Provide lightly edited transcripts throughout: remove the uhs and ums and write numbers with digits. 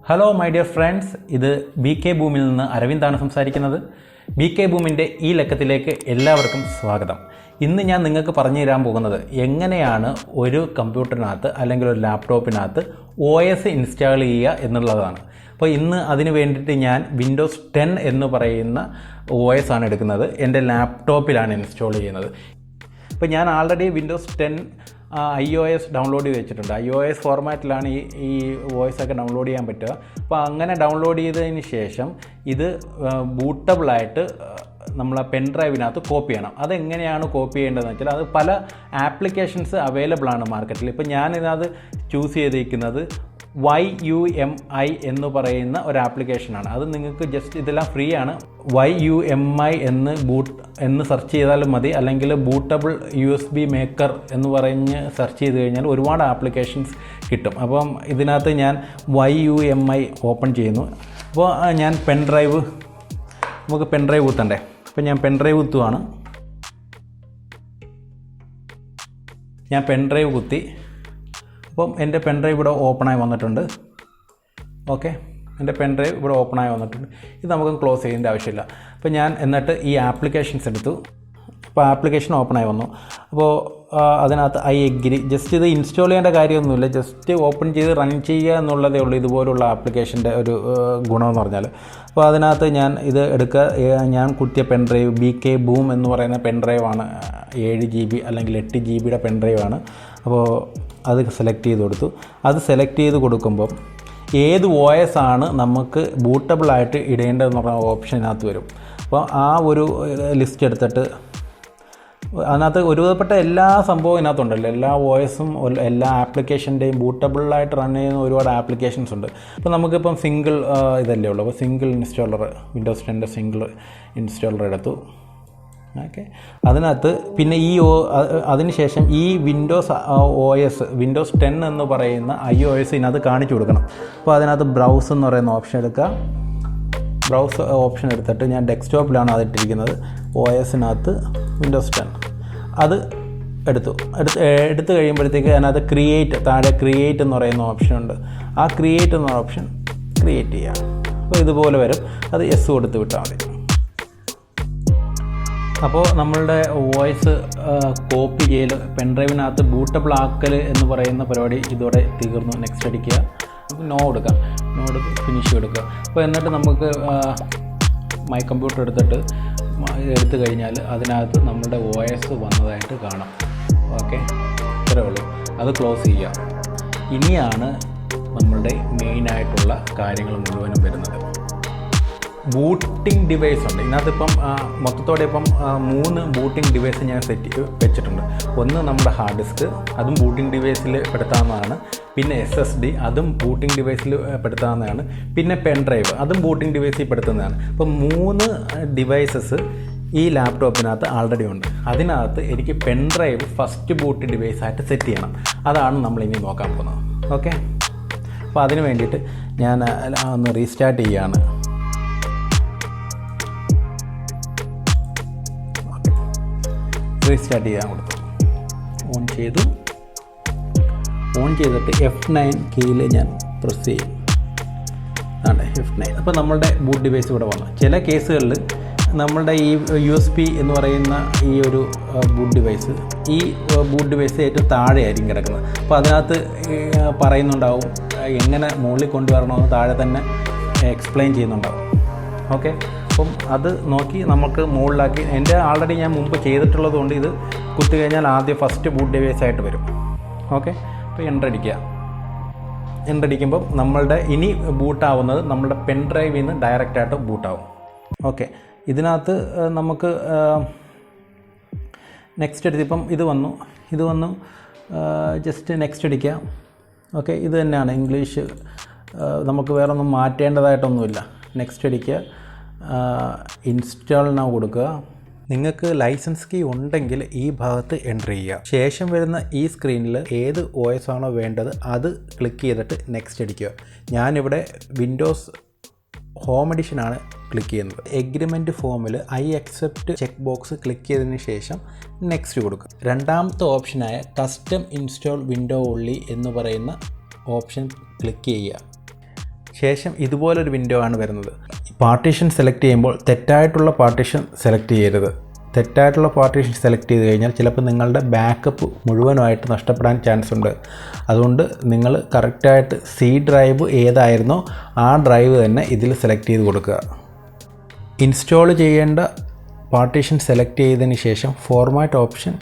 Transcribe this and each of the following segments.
Hello my dear friends, ഇത് B K ബൂമിൽ നിന്ന് അരവിന്ദാണ് സംസാരിക്കുന്നത്. ബി കെ ബൂമിൻ്റെ ഈ ലക്കത്തിലേക്ക് എല്ലാവർക്കും സ്വാഗതം. ഇന്ന് ഞാൻ നിങ്ങൾക്ക് പറഞ്ഞു തരാൻ പോകുന്നത് എങ്ങനെയാണ് ഒരു കമ്പ്യൂട്ടറിനകത്ത് അല്ലെങ്കിൽ ഒരു ലാപ്ടോപ്പിനകത്ത് OS ഇൻസ്റ്റാൾ ചെയ്യുക എന്നുള്ളതാണ്. അപ്പോൾ ഇന്ന് അതിന് വേണ്ടിയിട്ട് ഞാൻ വിൻഡോസ് 10 എന്ന് പറയുന്ന OS ആണ് എടുക്കുന്നത്. എൻ്റെ ലാപ്ടോപ്പിലാണ് ഇൻസ്റ്റാൾ ചെയ്യുന്നത്. ഇപ്പോൾ ഞാൻ ആൾറെഡി വിൻഡോസ് 10 iOS ഡൗൺലോഡ് ചെയ്ത് വെച്ചിട്ടുണ്ട്. iOS ഫോർമാറ്റിലാണ് ഈ OS ഒക്കെ ഡൗൺലോഡ് ചെയ്യാൻ പറ്റുക. അപ്പോൾ അങ്ങനെ ഡൗൺലോഡ് ചെയ്തതിന് ശേഷം ഇത് ബൂട്ടബിളായിട്ട് നമ്മളെ പെൻഡ്രൈവിനകത്ത് കോപ്പി ചെയ്യണം. അതെങ്ങനെയാണ് കോപ്പി ചെയ്യേണ്ടതെന്ന് വെച്ചാൽ അത് പല ആപ്ലിക്കേഷൻസ് അവൈലബിൾ ആണ് മാർക്കറ്റിൽ. ഇപ്പോൾ ഞാനിത് ചൂസ് ചെയ്തിരിക്കുന്നത് YUMI എന്ന് പറയുന്ന ഒരു ആപ്ലിക്കേഷനാണ്. അത് നിങ്ങൾക്ക് ജസ്റ്റ് ഇതെല്ലാം ഫ്രീ ആണ്. YUMI എന്ന് സെർച്ച് ചെയ്താലും മതി, അല്ലെങ്കിൽ ബൂട്ടബിൾ USB മേക്കർ എന്ന് പറഞ്ഞ് സെർച്ച് ചെയ്ത് കഴിഞ്ഞാൽ ഒരുപാട് ആപ്ലിക്കേഷൻസ് കിട്ടും. അപ്പം ഇതിനകത്ത് ഞാൻ YUMI ഓപ്പൺ ചെയ്യുന്നു. അപ്പോൾ ഞാൻ നമുക്ക് പെൻഡ്രൈവ് കുത്തണ്ടേ. അപ്പോൾ ഞാൻ പെൻഡ്രൈവ് കുത്തുവാണ്. ഞാൻ പെൻഡ്രൈവ് കുത്തി. അപ്പം എൻ്റെ പെൻഡ്രൈവ് ഇവിടെ ഓപ്പണായി വന്നിട്ടുണ്ട്. ഓക്കെ, എൻ്റെ പെൻഡ്രൈവ് ഇവിടെ ഓപ്പണായി വന്നിട്ടുണ്ട്. ഇത് നമുക്ക് ക്ലോസ് ചെയ്യേണ്ട ആവശ്യമില്ല. അപ്പോൾ ഞാൻ എന്നിട്ട് ഈ ആപ്ലിക്കേഷൻസ് എടുത്തു. അപ്പോൾ ആപ്ലിക്കേഷൻ ഓപ്പണായി വന്നു. അപ്പോൾ അതിനകത്ത് ഐ എഗ്രി, ജസ്റ്റ് ഇത് ഇൻസ്റ്റാൾ ചെയ്യേണ്ട കാര്യമൊന്നുമില്ല, ജസ്റ്റ് ഓപ്പൺ ചെയ്ത് റൺ ചെയ്യുക എന്നുള്ളതേ ഉള്ളൂ ഇതുപോലുള്ള ആപ്ലിക്കേഷൻ്റെ ഒരു ഗുണമെന്ന് പറഞ്ഞാൽ. അപ്പോൾ അതിനകത്ത് ഞാൻ ഇത് എടുക്കുക. ഞാൻ കുത്തിയ പെൻഡ്രൈവ് BK ബൂം എന്ന് പറയുന്ന പെൻഡ്രൈവാണ്. 7 GB അല്ലെങ്കിൽ 8 GB പെൻഡ്രൈവാണ്. അപ്പോൾ അത് സെലക്ട് ചെയ്ത് കൊടുത്തു. അത് സെലക്ട് ചെയ്ത് കൊടുക്കുമ്പം ഏത് OS ആണ് നമുക്ക് ബൂട്ടബിളായിട്ട് ഇടേണ്ടതെന്ന് പറഞ്ഞ ഓപ്ഷനകത്ത് വരും. അപ്പോൾ ആ ഒരു ലിസ്റ്റ് എടുത്തിട്ട് അതിനകത്ത് ഒരുവിധപ്പെട്ട എല്ലാ സംഭവവും ഇതിനകത്തുണ്ടല്ലോ. എല്ലാ OSഉം എല്ലാ ആപ്ലിക്കേഷൻ്റെയും ബൂട്ടബിളായിട്ട് റൺ ചെയ്യുന്ന ഒരുപാട് ആപ്ലിക്കേഷൻസ് ഉണ്ട്. അപ്പോൾ നമുക്കിപ്പം സിംഗിൾ ഇതല്ലേ ഉള്ളൂ. അപ്പോൾ single installer, Windows 10 single installer എടുത്തു. ഓക്കെ, അതിനകത്ത് പിന്നെ അതിനുശേഷം ഈ വിൻഡോസ് 10 എന്ന് പറയുന്ന iOS ഇതിനകത്ത് കാണിച്ചു കൊടുക്കണം. അപ്പോൾ അതിനകത്ത് ബ്രൗസ് എന്ന് പറയുന്ന ഓപ്ഷൻ എടുക്കുക. ബ്രൗസ് ഓപ്ഷൻ എടുത്തിട്ട് ഞാൻ ഡെസ്ക്ടോപ്പിലാണ് അതിട്ടിരിക്കുന്നത്. OSനകത്ത് വിൻഡോസ് 10 അത് എടുത്ത് കഴിയുമ്പോഴത്തേക്ക് അതിനകത്ത് താഴെ ക്രിയേറ്റ് എന്ന് പറയുന്ന ഓപ്ഷൻ ഉണ്ട്. ആ ക്രിയേറ്റ് എന്ന ഓപ്ഷൻ ക്രിയേറ്റ് ചെയ്യുക. അപ്പോൾ ഇതുപോലെ വരും. അത് യെസ് കൊടുത്ത് വിട്ടാൽ മതി. അപ്പോൾ നമ്മളുടെ OS കോപ്പി ചെയ്യൽ, പെൻഡ്രൈവിനകത്ത് ബൂട്ടബിൾ ആക്കൽ എന്ന് പറയുന്ന പരിപാടി ഇതോടെ തീർന്നു. നെക്സ്റ്റ് അടിക്കുക, നോ കൊടുക്കാം, നോ എടുത്ത് ഫിനിഷ് കൊടുക്കുക. അപ്പോൾ എന്നിട്ട് നമുക്ക് മൈ കമ്പ്യൂട്ടർ എടുത്തു കഴിഞ്ഞാൽ അതിനകത്ത് നമ്മുടെ OS വന്നതായിട്ട് കാണാം. ഓക്കെ, ഇത്രയേ ഉള്ളൂ. അത് ക്ലോസ് ചെയ്യുക. ഇനിയാണ് നമ്മളുടെ മെയിനായിട്ടുള്ള കാര്യങ്ങൾ മുഴുവനും വരുന്നത്. ബൂട്ടിംഗ് ഡിവൈസ് ഉണ്ട് ഇതിനകത്തിപ്പം. മൊത്തത്തോടെ ഇപ്പം 3 ബൂട്ടിംഗ് ഡിവൈസ് ഞാൻ വെച്ചിട്ടുണ്ട്. ഒന്ന് നമ്മുടെ ഹാർഡ് ഡിസ്ക്, അതും ബൂട്ടിംഗ് ഡിവൈസിൽ പെടുത്താവുന്നതാണ്. പിന്നെ SSD, അതും ബൂട്ടിംഗ് ഡിവൈസിൽ പെടുത്താവുന്നതാണ്. പിന്നെ പെൻഡ്രൈവ്, അതും ബൂട്ടിംഗ് ഡിവൈസിൽ പെടുത്തുന്നതാണ്. അപ്പം 3 ഡിവൈസസ് ഈ ലാപ്ടോപ്പിനകത്ത് ആൾറെഡി ഉണ്ട്. അതിനകത്ത് എനിക്ക് പെൻഡ്രൈവ് ഫസ്റ്റ് ബൂട്ട് ഡിവൈസായിട്ട് സെറ്റ് ചെയ്യണം. അതാണ് നമ്മളിനി നോക്കാൻ പോകുന്നത്. ഓക്കെ, അപ്പോൾ അതിന് വേണ്ടിയിട്ട് ഞാൻ ഒന്ന് റീസ്റ്റാർട്ട് ചെയ്യുകയാണ്. റീസ്റ്റാർട്ട് ചെയ്യാൻ കൊടുത്തു. ഓൺ ചെയ്തിട്ട് F9 കീയിൽ ഞാൻ പ്രസ് ചെയ്യും. ആണ് F9. അപ്പോൾ നമ്മളുടെ ബൂട്ട് ഡിവൈസ് ഇവിടെ വന്നു. ചില കേസുകളിൽ നമ്മളുടെ ഈ USB എന്ന് പറയുന്ന ഈ ഒരു ബൂട്ട് ഡിവൈസ് ഏറ്റവും താഴെയായിരിക്കും കിടക്കുന്നത്. അപ്പോൾ അതിനകത്ത് പറയുന്നുണ്ടാവും എങ്ങനെ മുകളിൽ കൊണ്ടുവരണമെന്ന് താഴെ തന്നെ എക്സ്പ്ലെയിൻ ചെയ്യുന്നുണ്ടാവും. ഓക്കെ, അപ്പം അത് നോക്കി നമുക്ക് മുകളിലാക്കി. എൻ്റെ ആൾറെഡി ഞാൻ മുമ്പ് ചെയ്തിട്ടുള്ളത് കൊണ്ട് ഇത് കുത്തി കഴിഞ്ഞാൽ ആദ്യം ഫസ്റ്റ് ബൂട്ട് ഡിവൈസ് ആയിട്ട് വരും. ഓക്കെ, അപ്പോൾ എൻ്റർ അടിക്കുമ്പം നമ്മളുടെ ഇനി ബൂട്ടാവുന്നത് നമ്മുടെ പെൻഡ്രൈവിൽ നിന്ന് ഡയറക്റ്റായിട്ട് ബൂട്ടാവും. ഓക്കെ, ഇതിനകത്ത് നമുക്ക് നെക്സ്റ്റ് എടുത്തിപ്പം ഇത് വന്നു. ജസ്റ്റ് നെക്സ്റ്റ് അടിക്കുക. ഓക്കെ, ഇത് തന്നെയാണ് ഇംഗ്ലീഷ്. നമുക്ക് വേറെ ഒന്നും മാറ്റേണ്ടതായിട്ടൊന്നുമില്ല. നെക്സ്റ്റ് അടിക്കുക. ഇൻസ്റ്റാൾ നൗ കൊടുക്കുക. നിങ്ങൾക്ക് ലൈസൻസ് കീ ഉണ്ടെങ്കിൽ ഈ ഭാഗത്ത് എൻ്റർ ചെയ്യുക. ശേഷം വരുന്ന ഈ സ്ക്രീനിൽ ഏത് OS ആണോ വേണ്ടത് അത് ക്ലിക്ക് ചെയ്തിട്ട് നെക്സ്റ്റ് അടിക്കുക. ഞാനിവിടെ വിൻഡോസ് ഹോം എഡിഷനാണ് ക്ലിക്ക് ചെയ്യുന്നത്. എഗ്രിമെൻറ്റ് ഫോമിൽ I accept check box click ചെയ്തതിന് ശേഷം നെക്സ്റ്റ് കൊടുക്കുക. രണ്ടാമത്തെ ഓപ്ഷനായ കസ്റ്റം ഇൻസ്റ്റാൾ വിൻഡോ ഓൺലി എന്ന് പറയുന്ന ഓപ്ഷൻ ക്ലിക്ക് ചെയ്യുക. ശേഷം ഇതുപോലൊരു വിൻഡോ ആണ് വരുന്നത്. പാർട്ടീഷൻ സെലക്ട് ചെയ്യുമ്പോൾ തെറ്റായിട്ടുള്ള പാർട്ടീഷൻ സെലക്ട് ചെയ്യരുത്. തെറ്റായിട്ടുള്ള പാർട്ടീഷൻ സെലക്ട് ചെയ്ത് കഴിഞ്ഞാൽ ചിലപ്പോൾ നിങ്ങളുടെ ബാക്കപ്പ് മുഴുവനായിട്ട് നഷ്ടപ്പെടാൻ ചാൻസ് ഉണ്ട്. അതുകൊണ്ട് നിങ്ങൾ കറക്റ്റായിട്ട് സി ഡ്രൈവ് ഏതായിരുന്നോ ആ ഡ്രൈവ് തന്നെ ഇതിൽ സെലക്ട് ചെയ്ത് കൊടുക്കുക. ഇൻസ്റ്റാൾ ചെയ്യേണ്ട പാർട്ടീഷൻ സെലക്ട് ചെയ്തതിന് ശേഷം ഫോർമാറ്റ് ഓപ്ഷൻ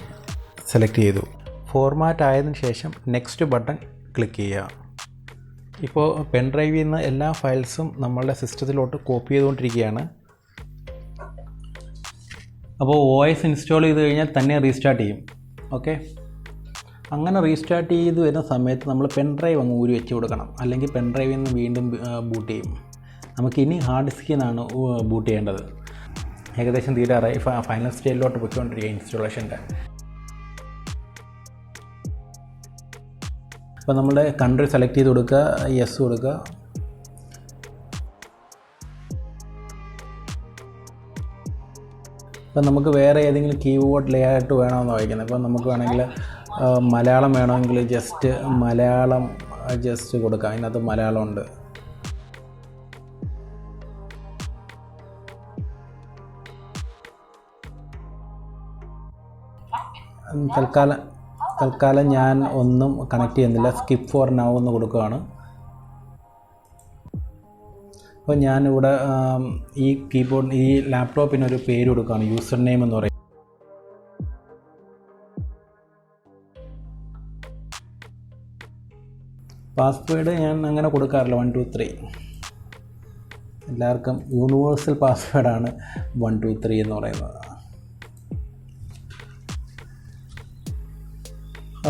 സെലക്ട് ചെയ്തു. ഫോർമാറ്റ് ആയതിനു ശേഷം നെക്സ്റ്റ് ബട്ടൺ ക്ലിക്ക് ചെയ്യുക. ഇപ്പോൾ പെൻഡ്രൈവിൽ നിന്ന് എല്ലാ ഫയൽസും നമ്മളുടെ സിസ്റ്റത്തിലോട്ട് കോപ്പി ചെയ്തുകൊണ്ടിരിക്കുകയാണ്. അപ്പോൾ OS ഇൻസ്റ്റാൾ ചെയ്ത് കഴിഞ്ഞാൽ തന്നെ റീസ്റ്റാർട്ട് ചെയ്യും. ഓക്കെ, അങ്ങനെ റീസ്റ്റാർട്ട് ചെയ്ത് വരുന്ന സമയത്ത് നമ്മൾ പെൻഡ്രൈവ് അങ്ങ് ഊരി വെച്ച് കൊടുക്കണം, അല്ലെങ്കിൽ പെൻഡ്രൈവിൽ നിന്ന് വീണ്ടും ബൂട്ട് ചെയ്യും. നമുക്കിനി ഹാർഡ് ഡിസ്കിൽ നിന്നാണ് ബൂട്ട് ചെയ്യേണ്ടത്. ഏകദേശം തീരാറായി. ഫൈനൽ സ്റ്റേജിലോട്ട് പോയിക്കൊണ്ടിരിക്കുക ഇൻസ്റ്റാളേഷൻ്റെ. അപ്പോൾ നമ്മുടെ കൺട്രി സെലക്ട് ചെയ്ത് കൊടുക്കുക, യെസ് കൊടുക്കുക. ഇപ്പം നമുക്ക് വേറെ ഏതെങ്കിലും കീബോർഡ് ലേ ഔട്ട് വേണമെന്ന് വായിക്കുന്നത്. ഇപ്പം നമുക്ക് വേണമെങ്കിൽ മലയാളം വേണമെങ്കിൽ ജസ്റ്റ് മലയാളം ജസ്റ്റ് കൊടുക്കാം. അതിനകത്ത് മലയാളം ഉണ്ട്. തൽക്കാലം ഞാൻ ഒന്നും കണക്ട് ചെയ്യുന്നില്ല. സ്കിപ്പ് ഫോർ നൗ എന്ന് കൊടുക്കുകയാണ്. അപ്പോൾ ഞാനിവിടെ ഈ കീബോർഡ് ഈ ലാപ്ടോപ്പിനൊരു പേര് കൊടുക്കുകയാണ്, യൂസർ നെയിം എന്ന് പറയും. പാസ്വേഡ് ഞാൻ അങ്ങനെ കൊടുക്കാറില്ല. 1 2 3 എല്ലാവർക്കും യൂണിവേഴ്സൽ പാസ്വേഡാണ് 1 2 3 എന്ന് പറയുന്നത്.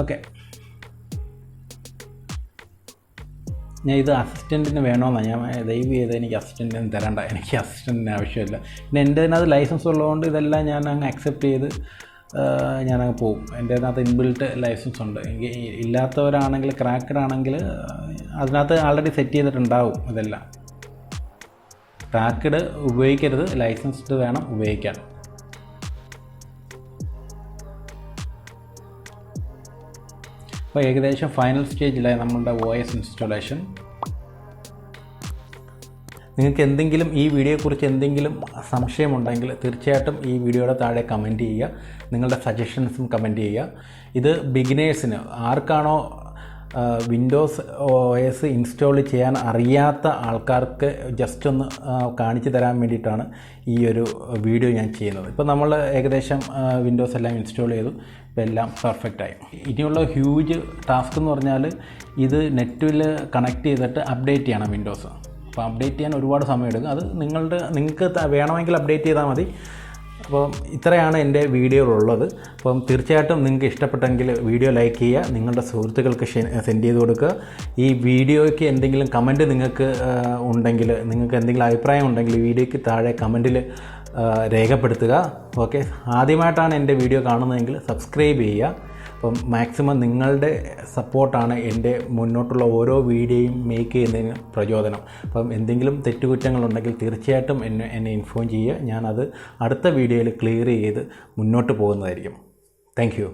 ഓക്കെ, ഞാൻ ഇത് അസിസ്റ്റൻറ്റിന് വേണമെന്നാണ് ഞാൻ ദയവ് ചെയ്ത് എനിക്ക് അസിസ്റ്റൻറ്റിന് തരണ്ട. എനിക്ക് അസിസ്റ്റൻറ്റിന് ആവശ്യമില്ല. പിന്നെ എൻ്റെ അതിനകത്ത് ലൈസൻസ് ഉള്ളതുകൊണ്ട് ഇതെല്ലാം ഞാൻ അങ്ങ് അക്സെപ്റ്റ് ചെയ്ത് ഞാനങ്ങ് പോകും. എൻ്റെ അതിനകത്ത് ഇൻബിൽട്ട് ലൈസൻസ് ഉണ്ട്. എനിക്ക് ഇല്ലാത്തവരാണെങ്കിൽ ക്രാക്കഡ് ആണെങ്കിൽ അതിനകത്ത് ആൾറെഡി സെറ്റ് ചെയ്തിട്ടുണ്ടാവും. ഇതെല്ലാം ക്രാക്കഡ് ഉപയോഗിക്കരുത്, ലൈസൻസ്ഡ് വേണം ഉപയോഗിക്കാൻ. അപ്പോൾ ഏകദേശം ഫൈനൽ സ്റ്റേജിലായി നമ്മളുടെ OS ഇൻസ്റ്റാളേഷൻ. നിങ്ങൾക്ക് എന്തെങ്കിലും ഈ വീഡിയോയെക്കുറിച്ച് എന്തെങ്കിലും സംശയമുണ്ടെങ്കിൽ തീർച്ചയായിട്ടും ഈ വീഡിയോയുടെ താഴെ കമൻറ്റ് ചെയ്യുക. നിങ്ങളുടെ സജഷൻസും കമൻറ്റ് ചെയ്യുക. ഇത് ബിഗിനേഴ്സിന് ആർക്കാണോ വിൻഡോസ് OS ഇൻസ്റ്റാൾ ചെയ്യാൻ അറിയാത്ത ആൾക്കാർക്ക് ജസ്റ്റ് ഒന്ന് കാണിച്ചു തരാൻ വേണ്ടിയിട്ടാണ് ഈ ഒരു വീഡിയോ ഞാൻ ചെയ്യുന്നത്. ഇപ്പോൾ നമ്മൾ ഏകദേശം വിൻഡോസ് എല്ലാം ഇൻസ്റ്റാൾ ചെയ്തു. ഇപ്പോൾ എല്ലാം പെർഫെക്റ്റായി. ഇനിയുള്ള ഹ്യൂജ് ടാസ്ക് എന്ന് പറഞ്ഞാൽ ഇത് നെറ്റിൽ കണക്ട് ചെയ്തിട്ട് അപ്ഡേറ്റ് ചെയ്യണം വിൻഡോസ്. അപ്പോൾ അപ്ഡേറ്റ് ചെയ്യാൻ ഒരുപാട് സമയം എടുക്കും. അത് നിങ്ങൾക്ക് വേണമെങ്കിൽ അപ്ഡേറ്റ് ചെയ്താൽ മതി. അപ്പോൾ ഇത്രയാണ് എൻ്റെ വീഡിയോയിലുള്ളത്. അപ്പം തീർച്ചയായിട്ടും നിങ്ങൾക്ക് ഇഷ്ടപ്പെട്ടെങ്കിൽ വീഡിയോ ലൈക്ക് ചെയ്യുക, നിങ്ങളുടെ സുഹൃത്തുക്കൾക്ക് സെൻഡ് ചെയ്ത് കൊടുക്കുക. ഈ വീഡിയോയ്ക്ക് എന്തെങ്കിലും കമൻറ്റ് നിങ്ങൾക്ക് ഉണ്ടെങ്കിൽ, നിങ്ങൾക്ക് എന്തെങ്കിലും അഭിപ്രായം ഉണ്ടെങ്കിൽ ഈ വീഡിയോയ്ക്ക് താഴെ കമൻറ്റിൽ രേഖപ്പെടുത്തുക. ഓക്കെ, ആദ്യമായിട്ടാണ് എൻ്റെ വീഡിയോ കാണുന്നതെങ്കിൽ സബ്സ്ക്രൈബ് ചെയ്യുക. അപ്പം മാക്സിമം നിങ്ങളുടെ സപ്പോർട്ടാണ് എൻ്റെ മുന്നോട്ടുള്ള ഓരോ വീഡിയോയും മേക്ക് ചെയ്യുന്നതിന് പ്രചോദനം. അപ്പം എന്തെങ്കിലും തെറ്റുകുറ്റങ്ങളുണ്ടെങ്കിൽ തീർച്ചയായിട്ടും എന്നെ ഇൻഫോം ചെയ്യുക. ഞാനത് അടുത്ത വീഡിയോയിൽ ക്ലിയർ ചെയ്ത് മുന്നോട്ട് പോകുന്നതായിരിക്കും. Thank you.